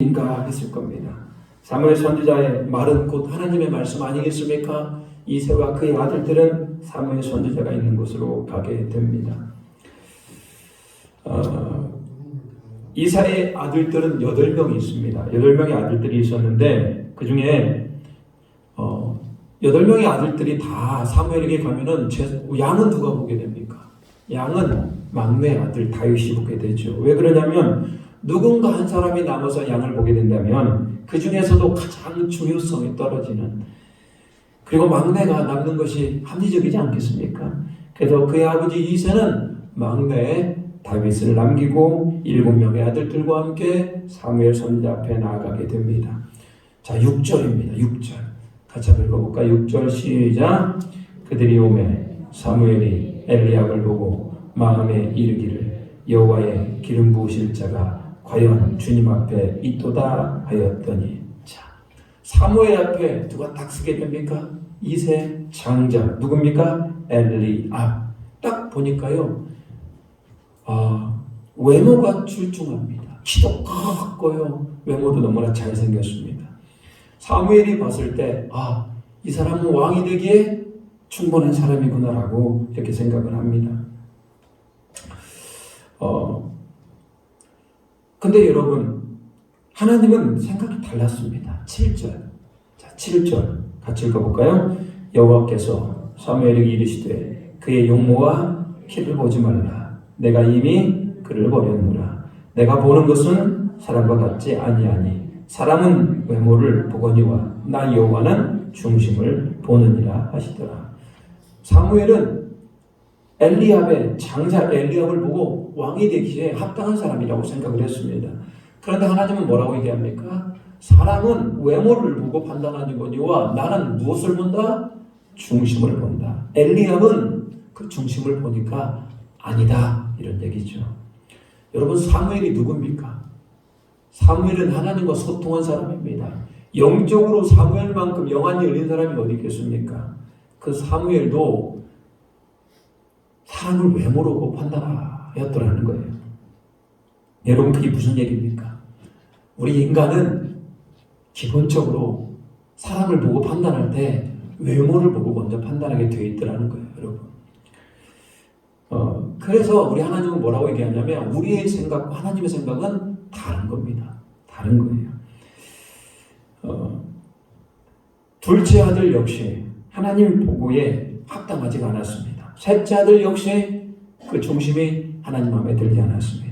인가 했을 겁니다. 사무엘 선지자의 말은 곧 하나님의 말씀 아니겠습니까? 이새와 그의 아들들은 사무엘 선지자가 있는 곳으로 가게 됩니다. 이사의 아들들은 8명이 있습니다. 8명의 아들들이 있었는데 그 중에 8명의 아들들이 다 사무엘에게 가면은 양은 누가 보게 됩니까? 양은 막내 아들 다윗이 보게 되죠. 왜 그러냐면 누군가 한 사람이 남아서 양을 보게 된다면 그 중에서도 가장 중요성이 떨어지는, 그리고 막내가 남는 것이 합리적이지 않겠습니까? 그래서 그의 아버지 이새는 막내 다윗을 남기고 7명의 아들들과 함께 사무엘 선지자 앞에 나아가게 됩니다. 자, 6절입니다. 6절 같이 한번 읽어볼까요? 6절 시작. 그들이 오매 사무엘이 엘리압을 보고 마음에 이르기를 여호와의 기름 부으실 자가 과연 주님 앞에 있도다 하였더니, 자, 사무엘 앞에 누가 딱 서게 됩니까? 이새 장자 누굽니까? 엘리압. 딱 보니까요, 외모가 출중합니다. 키도 크고요, 외모도 너무나 잘생겼습니다. 사무엘이 봤을 때 이 사람은 왕이 되기에 충분한 사람이구나라고 이렇게 생각을 합니다. 근데 여러분, 하나님은 생각이 달랐습니다. 7절. 자, 7절 같이 읽어볼까요? 여호와께서 사무엘에게 이르시되 그의 용모와 키를 보지 말라. 내가 이미 그를 버렸노라. 내가 보는 것은 사람과 같지 아니하니 사람은 외모를 보거니와 나 여호와는 중심을 보느니라 하시더라. 사무엘은 엘리압의 장자 엘리압을 보고 왕이 되기에 합당한 사람이라고 생각을 했습니다. 그런데 하나님은 뭐라고 얘기합니까? 사람은 외모를 보고 판단하거니와 나는 무엇을 본다? 중심을 본다. 엘리압은 그 중심을 보니까 아니다, 이런 얘기죠. 여러분, 사무엘이 누굽니까? 사무엘은 하나님과 소통한 사람입니다. 영적으로 사무엘만큼 영안이 열린 사람이 어디 있겠습니까? 그 사무엘도 사람을 외모로 보고 판단하였더라는 거예요. 여러분, 그게 무슨 얘기입니까? 우리 인간은 기본적으로 사람을 보고 판단할 때 외모를 보고 먼저 판단하게 되어 있더라는 거예요, 여러분. 그래서 우리 하나님은 뭐라고 얘기하냐면 우리의 생각과 하나님의 생각은 다른 겁니다. 다른 거예요. 둘째 아들 역시 하나님 보고에 합당하지 않았습니다. 셋째 아들 역시 그 중심이 하나님 마음에 들지 않았습니다.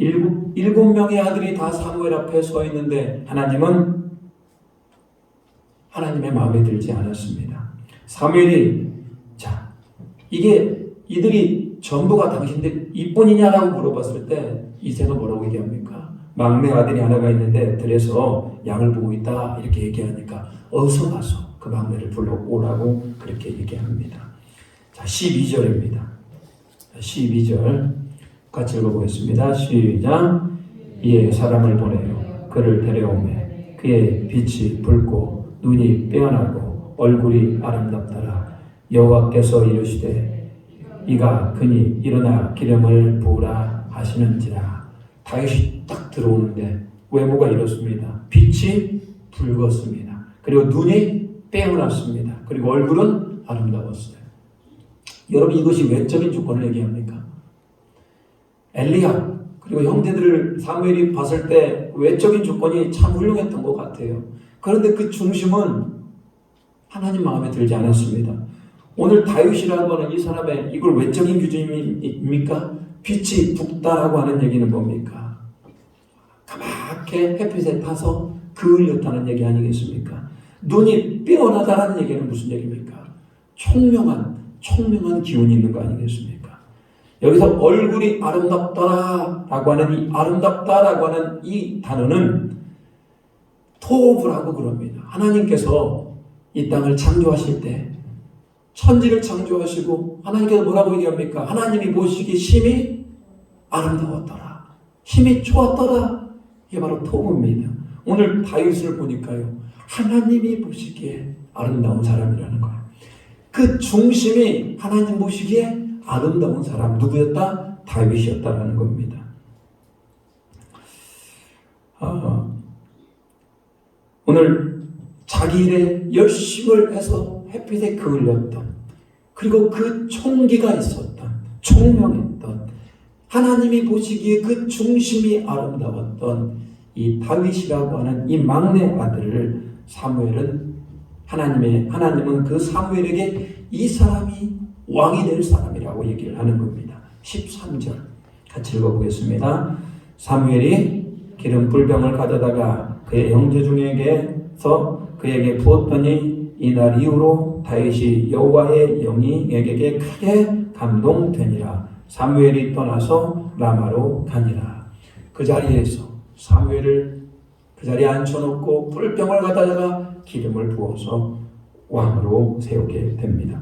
7명의 아들이 다 사무엘 앞에 서 있는데 하나님은 하나님의 마음에 들지 않았습니다. 사무엘이, 자, 이들이 전부가 당신들 이뿐이냐라고 물어봤을 때 이새가 뭐라고 얘기합니까? 막내 아들이 하나가 있는데 들에서 양을 보고 있다, 이렇게 얘기하니까 어서 가서 그 막내를 불러오라고 그렇게 얘기합니다. 자, 12절입니다. 12절 같이 읽어보겠습니다. 시작. 이에 사람을 보내요. 그를 데려오매 그의 빛이 붉고 눈이 빼어나고 얼굴이 아름답더라. 여호와께서 이르시되 이가 그니 일어나 기름을 부으라 하시는지라. 다윗이 딱 들어오는데 외모가 이렇습니다. 빛이 붉었습니다. 그리고 눈이 빼어났습니다. 그리고 얼굴은 아름다웠어요. 여러분, 이것이 외적인 조건을 얘기합니까? 엘리압 그리고 형제들을 사무엘이 봤을 때 외적인 조건이 참 훌륭했던 것 같아요. 그런데 그 중심은 하나님 마음에 들지 않았습니다. 오늘 다윗이라고 하는 이 사람의 이걸 외적인 기준입니까? 빛이 붉다라고 하는 얘기는 뭡니까? 까맣게 햇빛에 타서 그을렸다는 얘기 아니겠습니까? 눈이 빼어나다라는 얘기는 무슨 얘기입니까? 총명한 기운이 있는 거 아니겠습니까? 여기서 얼굴이 아름답다라고 하는 이 아름답다라고 하는 이 단어는 토브라고 그럽니다. 하나님께서 이 땅을 창조하실 때 천지를 창조하시고 하나님께서 뭐라고 얘기합니까? 하나님이 보시기 심히 아름다웠더라, 힘이 좋았더라. 이게 바로 토브입니다. 오늘 다윗을 보니까요, 하나님이 보시기에 아름다운 사람이라는 거예요. 그 중심이 하나님 보시기에 아름다운 사람 누구였다? 다윗이었다라는 겁니다. 오늘 자기 일에 열심을 해서 햇빛에 그을렸던, 그리고 그 총기가 있었던, 총명했던, 하나님이 보시기에 그 중심이 아름다웠던 이 다윗이라고 하는 이 막내 아들을 하나님은 그 사무엘에게 이 사람이 왕이 될 사람이라고 얘기를 하는 겁니다. 13절 같이 읽어보겠습니다. 사무엘이 기름 불병을 가져다가 그의 형제 중에게서 그에게 부었더니 이날 이후로 다윗이 여호와의 영이 에게 크게 감동되니라. 사무엘이 떠나서 라마로 가니라. 그 자리에서 사무엘을 그 자리에 앉혀놓고 뿔병을 가져다가 기름을 부어서 왕으로 세우게 됩니다.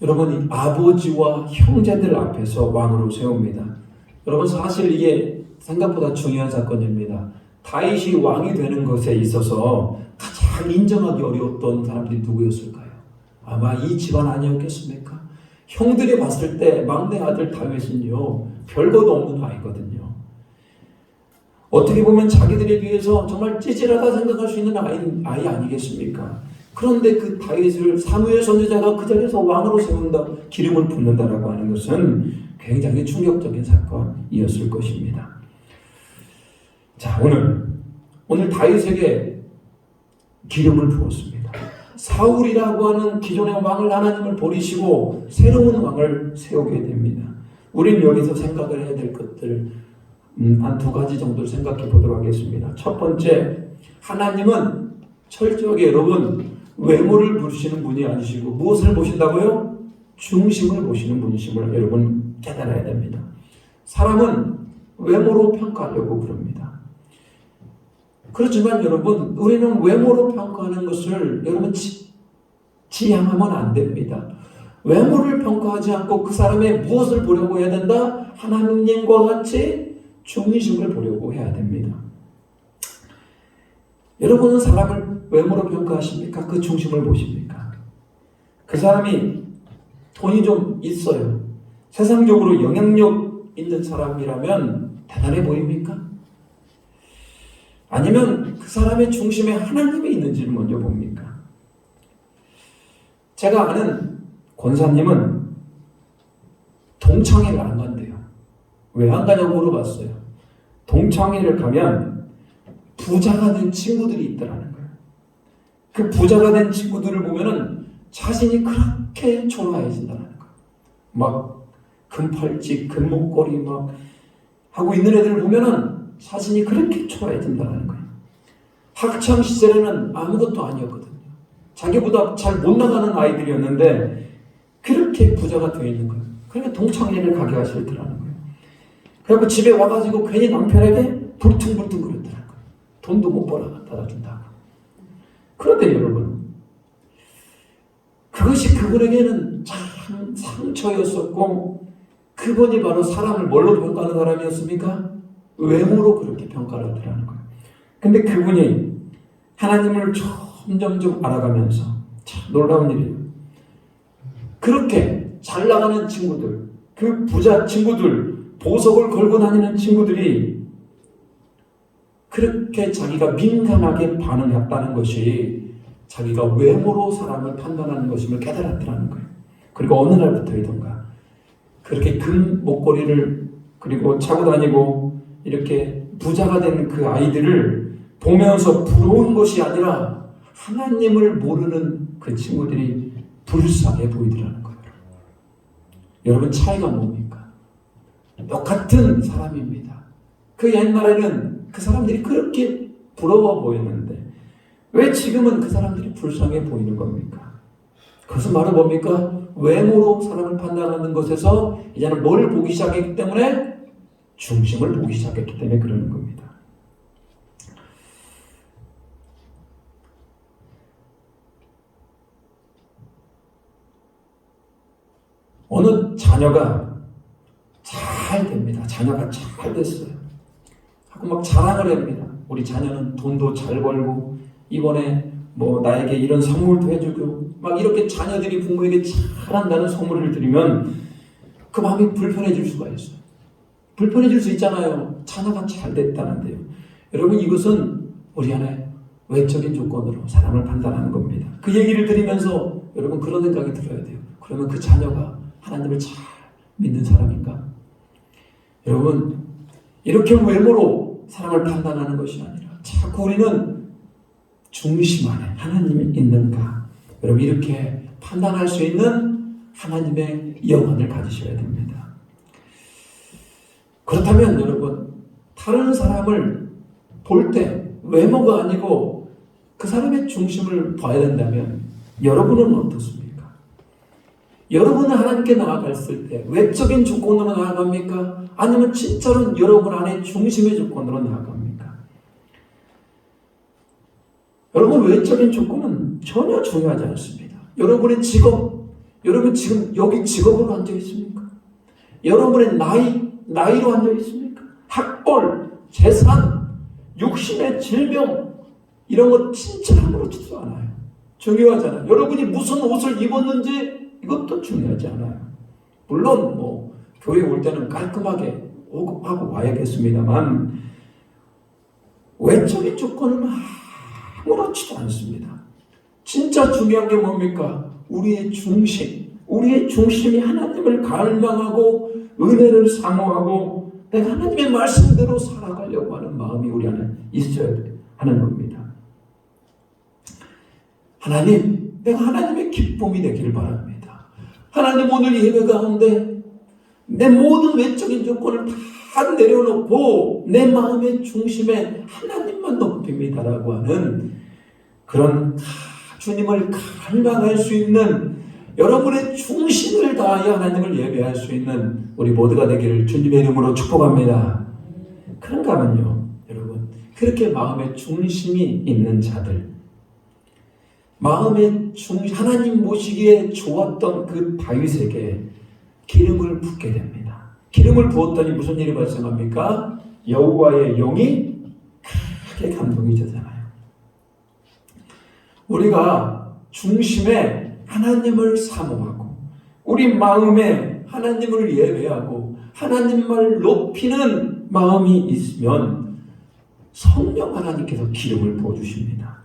여러분, 이 아버지와 형제들 앞에서 왕으로 세웁니다. 여러분, 사실 이게 생각보다 중요한 사건입니다. 다윗이 왕이 되는 것에 있어서 가장 인정하기 어려웠던 사람들이 누구였을까요? 아마 이 집안 아니었겠습니까? 형들이 봤을 때 막내 아들 다윗은요, 별것도 없는 아이거든요. 어떻게 보면 자기들에 비해서 정말 찌질하다 생각할 수 있는 아이 아니겠습니까? 그런데 그 다윗을 사무엘 선지자가 그 자리에서 왕으로 세운다, 기름을 붓는다라고 하는 것은 굉장히 충격적인 사건이었을 것입니다. 자, 오늘 다윗에게 기름을 부었습니다. 사울이라고 하는 기존의 왕을 하나님을 버리시고 새로운 왕을 세우게 됩니다. 우리는 여기서 생각을 해야 될 것들 한 두 가지 정도를 생각해 보도록 하겠습니다. 첫 번째, 하나님은 철저하게 여러분 외모를 보시는 분이 아니시고 무엇을 보신다고요? 중심을 보시는 분이심을 여러분 깨달아야 됩니다. 사람은 외모로 평가하려고 그럽니다. 그렇지만 여러분, 우리는 외모로 평가하는 것을 여러분 지향하면 안 됩니다. 외모를 평가하지 않고 그 사람의 무엇을 보려고 해야 된다? 하나님과 같이 중심을 보려고 해야 됩니다. 여러분은 사람을 외모로 평가하십니까? 그 중심을 보십니까? 그 사람이 돈이 좀 있어요. 세상적으로 영향력 있는 사람이라면 대단해 보입니까? 아니면 그 사람의 중심에 하나님이 있는지를 먼저 봅니까? 제가 아는 권사님은 동창회를 안 간대요. 왜 안 가냐고 물어봤어요. 동창회를 가면 부자가 된 친구들이 있더라는 거예요. 그 부자가 된 친구들을 보면은 자신이 그렇게 초라해진다는 거예요. 막 금팔찌, 금목걸이 막 하고 있는 애들을 보면은 자신이 그렇게 초라해진다는 거예요. 학창 시절에는 아무것도 아니었거든요. 자기보다 잘 못 나가는 아이들이었는데 그렇게 부자가 되어 있는 거예요. 그러니까 동창회를 가게 하시더라는 거예요. 그리고 집에 와가지고 괜히 남편에게 불퉁불퉁 그랬더라는 거예요. 돈도 못 벌어다 준다고. 그런데 여러분, 그것이 그분에게는 참 상처였었고, 그분이 바로 사람을 뭘로 평가하는 사람이었습니까? 외모로 그렇게 평가를 하더라는 거예요. 근데 그분이 하나님을 점점 알아가면서 참 놀라운 일이에요. 그렇게 잘 나가는 친구들, 그 부자 친구들, 보석을 걸고 다니는 친구들이 그렇게 자기가 민감하게 반응했다는 것이 자기가 외모로 사람을 판단하는 것임을 깨달았더라는 거예요. 그리고 어느 날부터이던가 그렇게 금 목걸이를 그리고 차고 다니고 이렇게 부자가 된 그 아이들을 보면서 부러운 것이 아니라 하나님을 모르는 그 친구들이 불쌍해 보이더라는 거예요. 여러분, 차이가 뭡니까? 똑같은 사람입니다. 그 옛날에는 그 사람들이 그렇게 부러워 보였는데 왜 지금은 그 사람들이 불쌍해 보이는 겁니까? 그것은 바로 뭡니까? 외모로 사람을 판단하는 것에서 이제는 뭘 보기 시작했기 때문에? 중심을 보기 시작했기 때문에 그러는 겁니다. 어느 자녀가 잘 됩니다. 자녀가 잘 됐어요. 하고 막 자랑을 합니다. 우리 자녀는 돈도 잘 벌고 이번에 뭐 나에게 이런 선물도 해주고 막 이렇게 자녀들이 부모에게 잘한다는 선물을 드리면 그 마음이 불편해질 수가 있어요. 불편해질 수 있잖아요. 자녀가 잘 됐다는데요. 여러분, 이것은 우리 안에 외적인 조건으로 사람을 판단하는 겁니다. 그 얘기를 들으면서 여러분 그런 생각이 들어야 돼요. 그러면 그 자녀가 하나님을 잘 믿는 사람인가? 여러분, 이렇게 외모로 사람을 판단하는 것이 아니라 자꾸 우리는 중심 안에 하나님이 있는가? 여러분, 이렇게 판단할 수 있는 하나님의 영혼을 가지셔야 됩니다. 그렇다면 여러분, 다른 사람을 볼 때 외모가 아니고 그 사람의 중심을 봐야 된다면 여러분은 어떻습니까? 여러분은 하나님께 나아갔을 때 외적인 조건으로 나아갑니까? 아니면 진짜로 여러분 안에 중심의 조건으로 나아갑니까? 여러분, 외적인 조건은 전혀 중요하지 않습니다. 여러분의 직업, 여러분 지금 여기 직업으로 앉아 있습니까? 여러분의 나이로 앉아 있습니까? 학벌, 재산, 육신의 질병, 이런 것 진짜 아무렇지도 않아요. 중요하잖아요. 여러분이 무슨 옷을 입었는지 이것도 중요하지 않아요. 물론 교회 올 때는 깔끔하게 하고 와야겠습니다만 외적인 조건은 아무렇지도 않습니다. 진짜 중요한 게 뭡니까? 우리의 중심이 하나님을 갈망하고 은혜를 사모하고 내가 하나님의 말씀대로 살아가려고 하는 마음이 우리 안에 있어야 하는 겁니다. 하나님, 내가 하나님의 기쁨이 되기를 바랍니다. 하나님, 오늘 예배 가운데 내 모든 외적인 조건을 다 내려놓고 내 마음의 중심에 하나님만 높입니다라고 하는 그런 주님을 갈망할 수 있는 여러분의 중심을 다하여 하나님을 예배할 수 있는 우리 모두가 되기를 주님의 이름으로 축복합니다. 그런가 하면요, 여러분, 그렇게 마음의 중심이 있는 자들, 하나님 모시기에 좋았던 그 다윗에게 기름을 붓게 됩니다. 기름을 부었더니 무슨 일이 발생합니까? 여호와의 영이 크게 감동이 되잖아요. 우리가 중심에 하나님을 사모하고 우리 마음에 하나님을 예배하고 하나님을 높이는 마음이 있으면 성령 하나님께서 기름을 부어주십니다.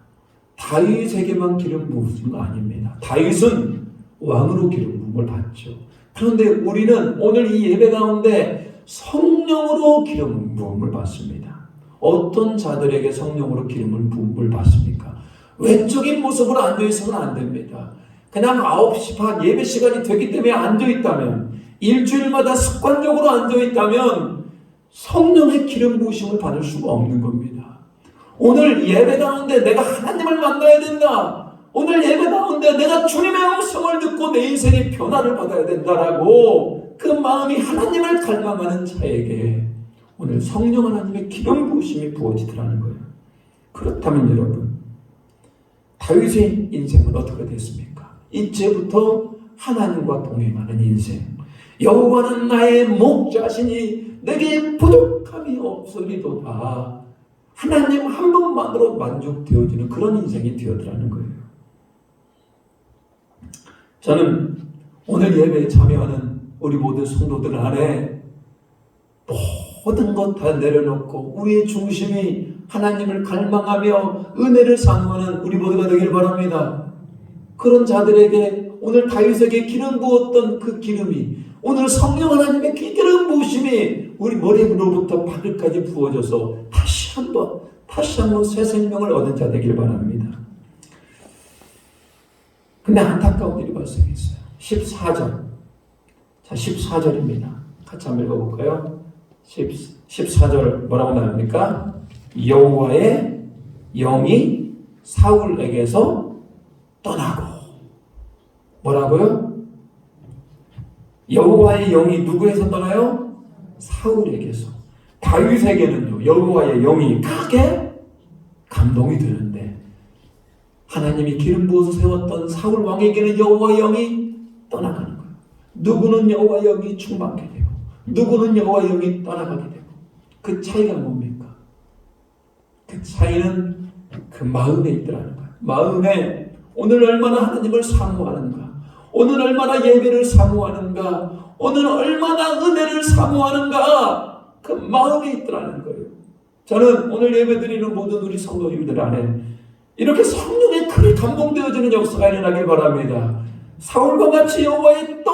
다윗에게만 기름 부으신 거 아닙니다. 다윗은 왕으로 기름 부음을 받죠. 그런데 우리는 오늘 이 예배 가운데 성령으로 기름 부음을 받습니다. 어떤 자들에게 성령으로 기름을 부음을 받습니까? 외적인 모습으로 앉아있으면 안 됩니다. 그냥 9시 반 예배 시간이 되기 때문에 앉아있다면, 일주일마다 습관적으로 앉아있다면 성령의 기름 부으심을 받을 수가 없는 겁니다. 오늘 예배 가운데 내가 하나님을 만나야 된다. 오늘 예배 가운데 내가 주님의 음성을 듣고 내 인생의 변화를 받아야 된다라고 그 마음이 하나님을 갈망하는 자에게 오늘 성령 하나님의 기름 부으심이 부어지더라는 거예요. 그렇다면 여러분, 다윗의 인생은 어떻게 됐습니까? 이제부터 하나님과 동행하는 인생. 여호와는 나의 목자시니 내게 부족함이 없으리도다. 하나님 한 분만으로 만족되어지는 그런 인생이 되어더라는 거예요. 저는 오늘 예배에 참여하는 우리 모든 성도들 안에 모든 것 다 내려놓고 우리의 중심이 하나님을 갈망하며 은혜를 사모하는 우리 모두가 되기를 바랍니다. 그런 자들에게 오늘 다윗에게 기름 부었던 그 기름이 오늘 성령 하나님의 기름 부으심이 우리 머리로부터 발끝까지 부어져서 다시 한번 새 생명을 얻은 자 되기를 바랍니다. 근데 안타까운 일이 발생했어요. 14절. 자, 14절입니다. 같이 한번 읽어볼까요? 14절 뭐라고 나옵니까? 여호와의 영이 사울에게서 떠나고. 뭐라고요? 여호와의 영이 누구에서 떠나요? 사울에게서. 다윗에게는요, 여호와의 영이 크게 감동이 되는데 하나님이 기름 부어서 세웠던 사울 왕에게는 여호와의 영이 떠나가는 거예요. 누구는 여호와의 영이 충만하게 되고 누구는 여호와의 영이 떠나가게 되고. 그 차이가 뭡니까? 그 차이는 그 마음에 있더라는 거예요. 마음에 오늘 얼마나 하나님을 사모하는가, 오늘 얼마나 예배를 사모하는가, 오늘 얼마나 은혜를 사모하는가, 그 마음에 있더라는 거예요. 저는 오늘 예배드리는 모든 우리 성도님들 안에 이렇게 성령의 크게 감동되어지는 역사가 일어나길 바랍니다. 사울과 같이 여호와의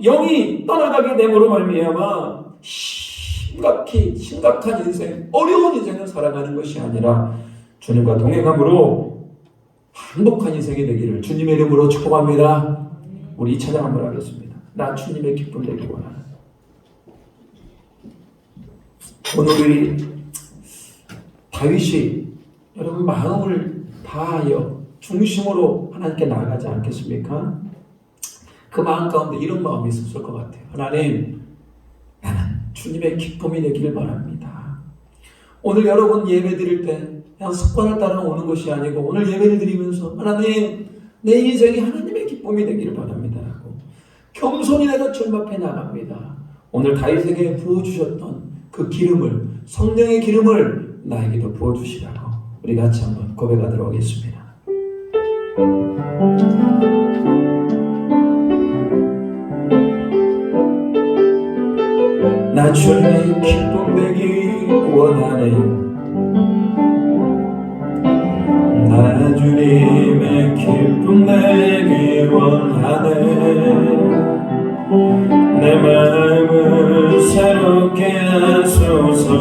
영이 떠나가게 됨으로 말미암아 심각한 인생, 어려운 인생을 살아가는 것이 아니라 주님과 동행함으로 행복한 인생이 되기를 주님의 이름으로 축복합니다. 우리 이 찬양 한번 하겠습니다. 나 주님의 기쁨 되기 원하는. 오늘 우리 다윗이 여러분 마음을 다하여 중심으로 하나님께 나아가지 않겠습니까? 그 마음 가운데 이런 마음이 있었을 것 같아요. 하나님, 나는 주님의 기쁨이 되기를 바랍니다. 오늘 여러분 예배 드릴 때 그냥 습관을 따라 오는 것이 아니고 오늘 예배를 드리면서 하나님, 내 인생이 하나님의 기쁨이 되기를 바랍니다 라고 겸손히 내가 주님 앞에 나갑니다. 오늘 다윗에게 부어주셨던 그 기름을, 성령의 기름을 나에게도 부어주시라고 우리 같이 한번 고백하도록 하겠습니다. 나 주님의 기쁨 되기 원하네. 나 주님의 기쁨 되기 원하네. 내 마음을 새롭게 하소서.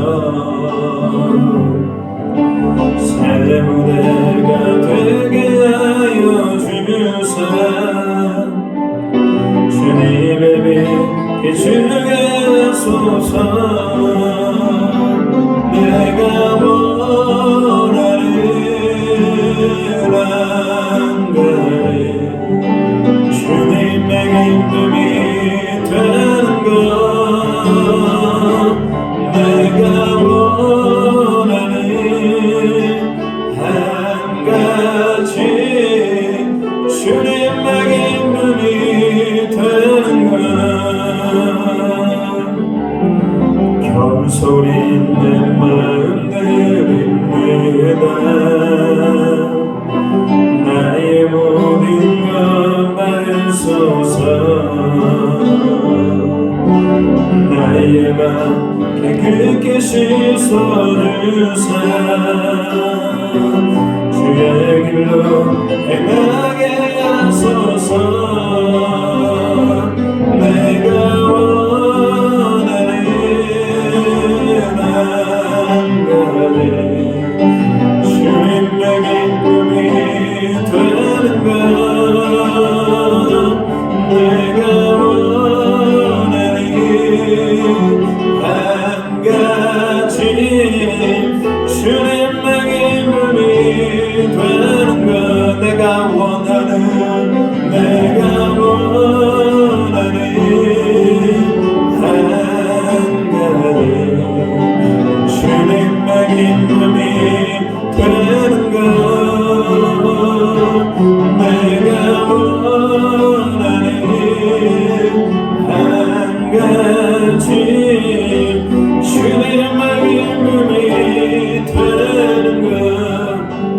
새 무대가 되게 하여 주사. 주님의 빛 비추게 하소서. 내가 원하는 한가지 주님의 기쁨이 되는 것. 내가 원하는 한 가지 주님의 기쁨이 되는 것. 겸손히 내 마음 드립니다. 나의 모든 것 나에소서. 나의 맘 깨끗게 씻어주사. 주의 길로 행하게 하소서. 내가 원하는 한가지 주님의 기쁨이 되는 것. 내가 원하는 한 가지 주님의 기쁨이 되는 것. 내가 원하는 한 가지 주님의 기쁨이 되는 것. 내가 원하는 한 가지 주님의 기쁨이 되는 것.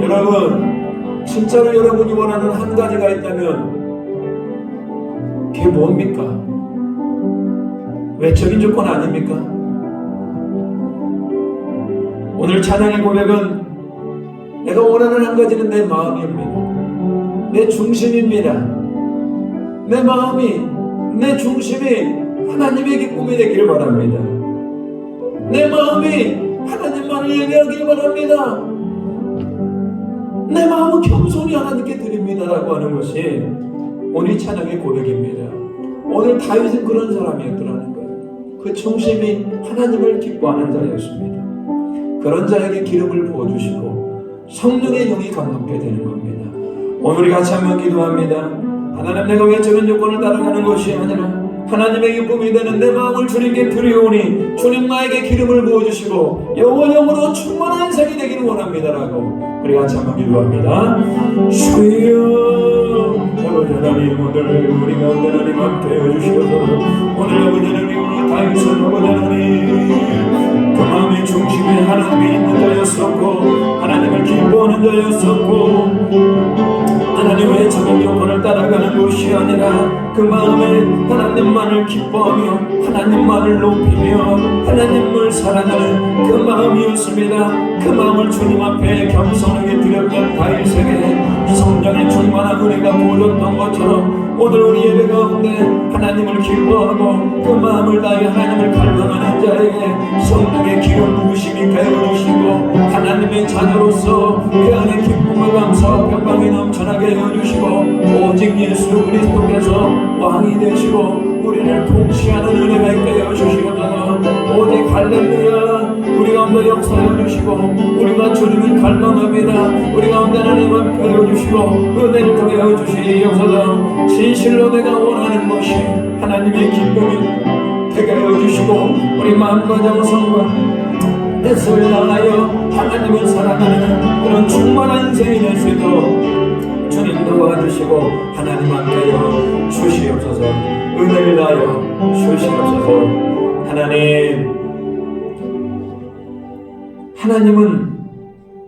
여러분, 진짜로 여러분이 원하는 한 가지가 있다면 그게 뭡니까? 외적인 조건 아닙니까? 오늘 찬양의 고백은 내가 원하는 한 가지는 내 마음입니다. 내 중심입니다. 내 마음이, 내 중심이 하나님의 기쁨이 되기를 바랍니다. 내 마음이 하나님만을 얘기하길 바랍니다. 내 마음은 겸손히 하나님께 드립니다라고 하는 것이 오늘 찬양의 고백입니다. 오늘 다윗은 그런 사람이었더라는 거예요. 그 중심이 하나님을 기뻐하는 자였습니다. 그런 자에게 기름을 부어주시고 성령의 영이 감동게 되는 겁니다. 오늘 우리 같이 한번 기도합니다. 하나님, 내가 외적인 요건을 따라가는 것이 아니라 하나님의 기쁨이 되는 내 마음을 주님께 드리오니 주님 나에게 기름을 부어주시고 영원형으로 충만한 인생이 되기를 원합니다라고 우리 같이 한번 기도합니다. 주여, 아버지 하나님, 오늘 우리 가운데 하나님 함께 해주셔서 오늘 아버지 하나님, 오늘 다윗은 아버지 하나님 그 마음의 중심에 하나님이 있는 자였었고 하나님을 기뻐하는 자였었고 하나님의 적인 요건을 따라가는 것이 아니라 그 마음에 하나님만을 기뻐하며 하나님만을 높이며 하나님을 사랑하는 그 마음이었습니다. 그 마음을 주님 앞에 겸손하게 드렸던 다윗에게 성령의 충만한 은혜가 부어졌던 것처럼 오늘 우리 예배 가운데 하나님을 기뻐하고 그 마음을 다해 하나님을 갈망하는 자에게 성령의 기름 부으심이 배어주시고 하나님의 자녀로서 그 안에 기쁨과 감사와 평강이 넘쳐나게 해주시고 오직 예수 그리스도께서 왕이 되시고 우리를 통치하는 은혜가 있게 해주시옵소서. 오직 할렐루야 우리 가운데 역사해 주시고 우리가 주님을 갈망합니다. 우리 가운데 하나님 앞에 해주시고 은혜를 통해 해주시옵소서. 진실로 내가 원하는 것이 하나님의 기쁨이 되게 해주시고 우리 마음과 정성과 뜻을 다하여 하나님을 사랑하는 그런 충만한 인생이 될 수 있도록 주님 도와주시고 하나님 앞에 주시옵소서. 은혜를 다하여 주시옵소서. 하나님은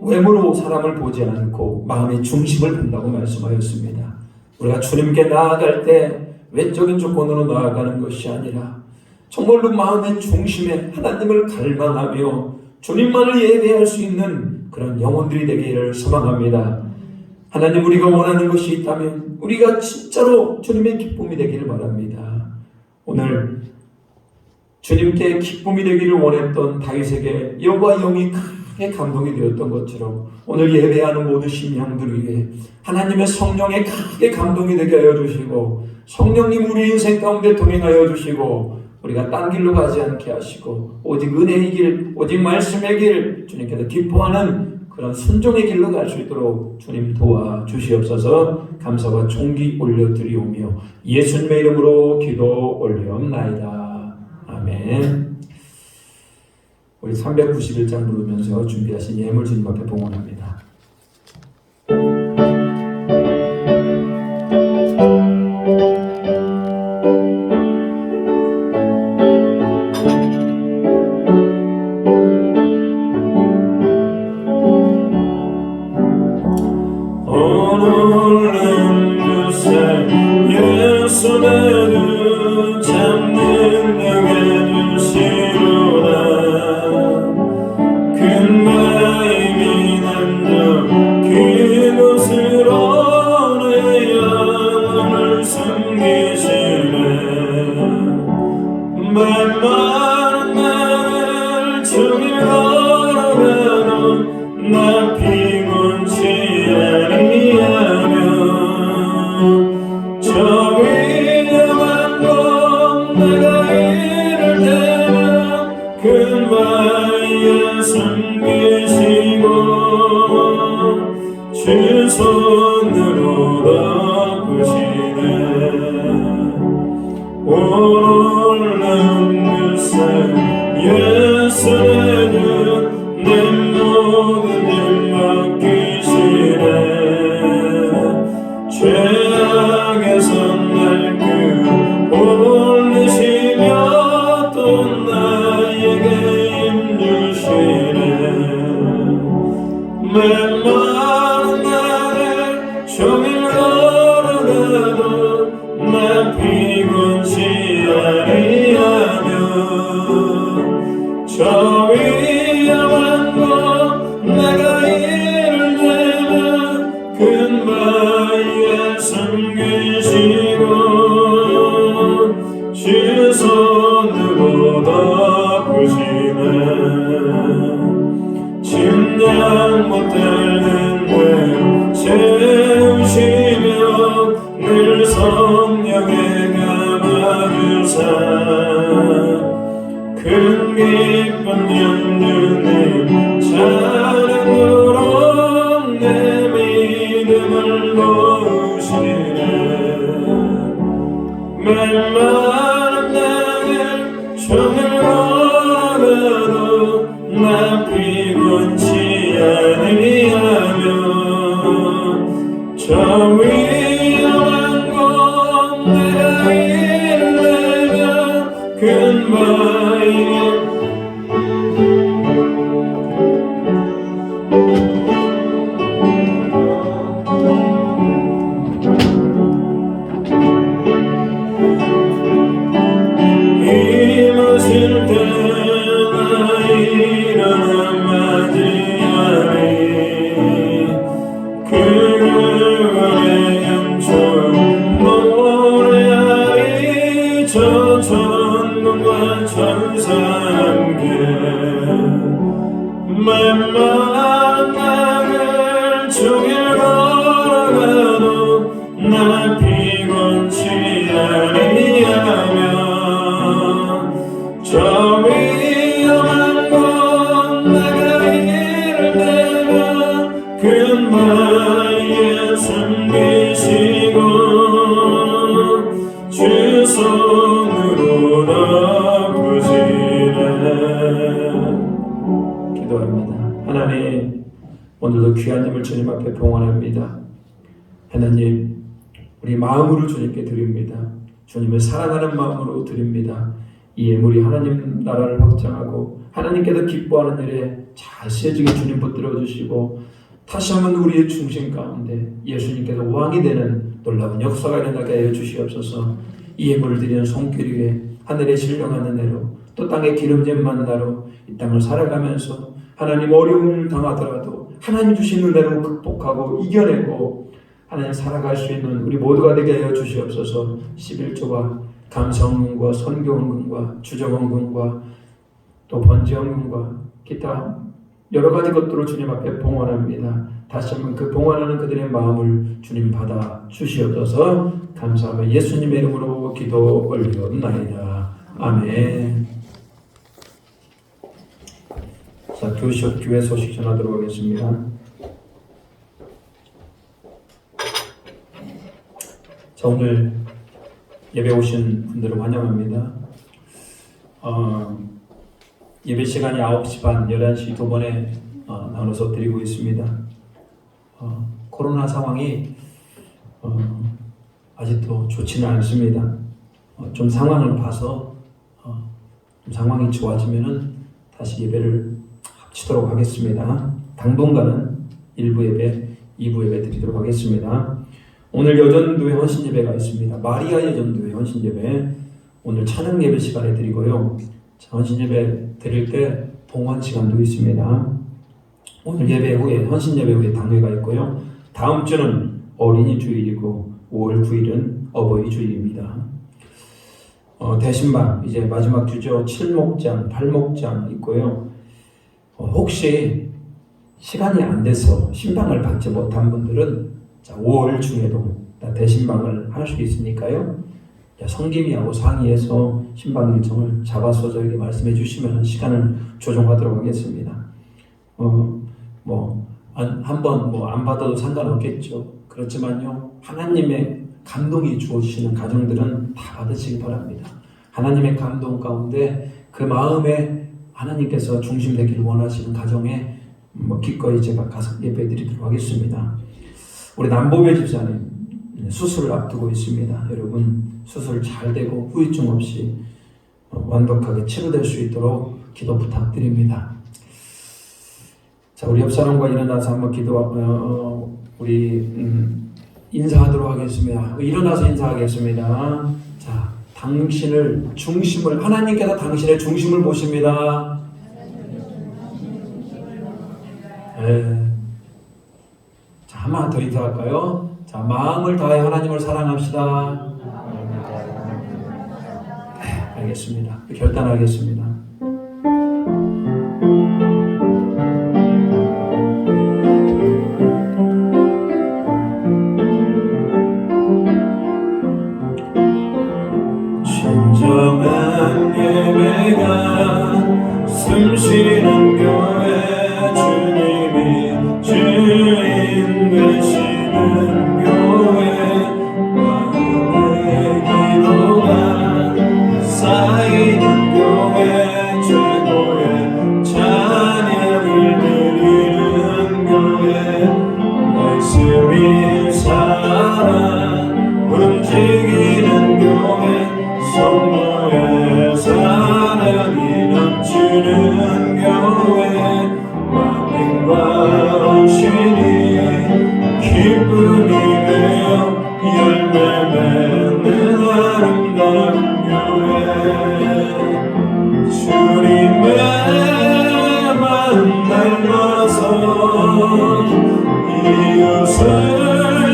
외모로 사람을 보지 않고 마음의 중심을 본다고 말씀하였습니다. 우리가 주님께 나아갈 때 외적인 조건으로 나아가는 것이 아니라 정말로 마음의 중심에 하나님을 갈망하며 주님만을 예배할 수 있는 그런 영혼들이 되기를 소망합니다. 하나님, 우리가 원하는 것이 있다면 우리가 진짜로 주님의 기쁨이 되기를 바랍니다. 오늘 주님께 기쁨이 되기를 원했던 다윗에게 여호와 영이 크게 감동이 되었던 것처럼 오늘 예배하는 모든 심령들 위해 하나님의 성령에 크게 감동이 되게 하여 주시고 성령님 우리 인생 가운데 동행하여 주시고 우리가 딴 길로 가지 않게 하시고 오직 은혜의 길, 오직 말씀의 길, 주님께서 기뻐하는 그런 순종의 길로 갈 수 있도록 주님 도와주시옵소서. 감사와 존귀 올려드리오며 예수님의 이름으로 기도 올려옵나이다. 아멘. 우리 391장 부르면서 준비하신 예물 주님 앞에 봉헌합니다. 주 손으로 덮으시네. 오늘은 글쎄 예수는 내 모든 일 맡기시네. 죄악에서 날 끌어올리시며 또 나에게 힘 주시네. 맨마른 나를 종일 걸어가도 나 피곤치 아니하며 저 위험한 곳 내가 이를 내면 근바위에 숨기시고 주 손으로 덮으시네. 침략 못하는 늘 채우시며 늘 성령에 감아주사 큰 기쁨 연주님 찬양으로 내 믿음을 놓으시네. 맨마른 나를 종일 걸어가도 나 피곤치 아니하며 저 위험한 곳 내가 이를 내면 근바위에 맘만 나를 종일 걸어가도 나 피곤치 아니하며 저 위험한 곳 내가 이르려면 그 나의 숨기시고 주 손으로 덮으시네. 기도합니다. 하나님, 오늘도 귀한 님을 주님 앞에 봉헌합니다. 하나님, 우리 마음으로 주님께 드립니다. 주님을 사랑하는 마음으로 드립니다. 이 예물이 하나님 나라를 확장하고 하나님께서 기뻐하는 일에 잘 쓰여지게 주님 붙들어 주시고, 다시 한번 우리의 중심 가운데 예수님께서 왕이 되는 놀라운 역사가 일어나게 하여 주시옵소서. 이 예물을 드리는 손길 위에 하늘의 신령한 은혜로 또 땅의 기름진 만나로 이 땅을 살아가면서 하나님 어려움을 당하더라도 하나님 주신 은혜로 극복하고 이겨내고 하나님 살아갈 수 있는 우리 모두가 되게 하여 주시옵소서. 11조와 감성금과 선교원금과 주정원금과 또 번제원금과 기타 여러 가지 것들을 주님 앞에 봉헌합니다. 다시 한번 그 봉헌하는 그들의 마음을 주님 받아 주시옵소서. 감사하며 예수님의 이름으로 기도 올리옵나이다. 아멘. 자, 교회 소식 전하도록 하겠습니다. 자, 오늘 예배 오신 분들을 환영합니다. 예배 시간이 9시 반, 11시 두 번에 나눠서 드리고 있습니다. 코로나 상황이 아직도 좋지는 않습니다. 좀 상황을 봐서 좀 상황이 좋아지면은 다시 예배를 합치도록 하겠습니다. 당분간은 1부 예배, 2부 예배 드리도록 하겠습니다. 오늘 여전도회 헌신 예배가 있습니다. 마리아 여전도회 헌신 예배 오늘 찬양 예배 시간에 드리고요. 헌신 예배 드릴 때 봉헌 시간도 있습니다. 오늘 예배 후에 헌신 예배 후에 당회가 있고요. 다음 주는 어린이 주일이고 5월 9일은 어버이 주일입니다. 대신방 이제 마지막 주죠. 7목장, 8목장 있고요. 혹시 시간이 안 돼서 신방을 받지 못한 분들은 5월 중에도 대신방을 할 수 있으니까요. 성김이하고 상의해서 신방 일정을 잡아서 저에게 말씀해 주시면 시간을 조정하도록 하겠습니다. 한번 안 받아도 상관없겠죠. 그렇지만요, 하나님의 감동이 주어지시는 가정들은 다 받으시기 바랍니다. 하나님의 감동 가운데 그 마음에 하나님께서 중심되기를 원하시는 가정에 기꺼이 제가 가서 예배 드리도록 하겠습니다. 우리 남보배 집사님 수술을 앞두고 있습니다. 여러분 수술 잘 되고 후유증 없이 완벽하게 치료될 수 있도록 기도 부탁드립니다. 자, 우리 옆 사람과 일어나서 한번 인사하도록 하겠습니다. 일어나서 인사하겠습니다. 자, 당신을 중심을 하나님께서 당신의 중심을 보십니다. 자, 한번 더 인사할까요? 자, 마음을 다해 하나님을 사랑합시다. 네, 알겠습니다. 결단하겠습니다. 진정한 예배가 숨쉬는 교회 주님이 주인 되시는 교회 마음의 기도가 쌓이는 교회 최고의 찬양을 드리는 교회 말씀이 살아 움직이는 교회 성도의 사랑이 넘치는 교회 만민과 온신이 기쁨이 되어 열매 맺는 아름다운 교회 주님의 마음 닮아서 이웃을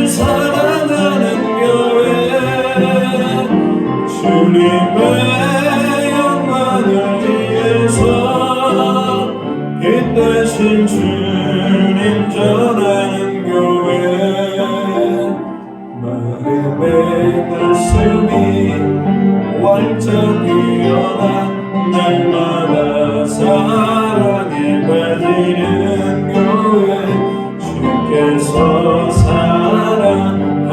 사랑하는 교회 주님의 영광을 위해서 이 뜻 오신 주님 전하는 교회 마음의 말씀이 활짝 피어나 날마다 사랑에 빠지는 교회 주께서 사랑하는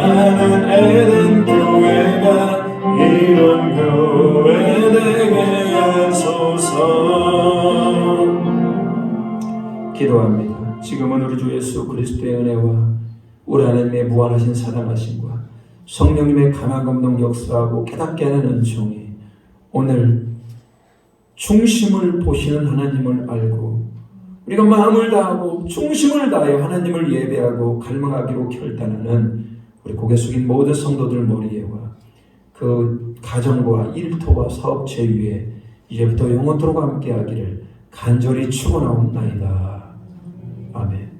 에덴 교회가 이런 교회 되게 하소서. 기도합니다. 지금은 우리 주 예수 그리스도의 은혜와 우리 하나님의 무한하신 사랑하심과 성령님의 강한 감동 역사하고 깨닫게 하는 은총이 오늘 중심을 보시는 하나님을 알고 우리가 마음을 다하고 중심을 다하여 하나님을 예배하고 갈망하기로 결단하는 우리 고개 숙인 모든 성도들 머리에와 그 가정과 일터와 사업체 위에 이제부터 영원토록 함께하기를 간절히 축원하옵나이다. 아멘.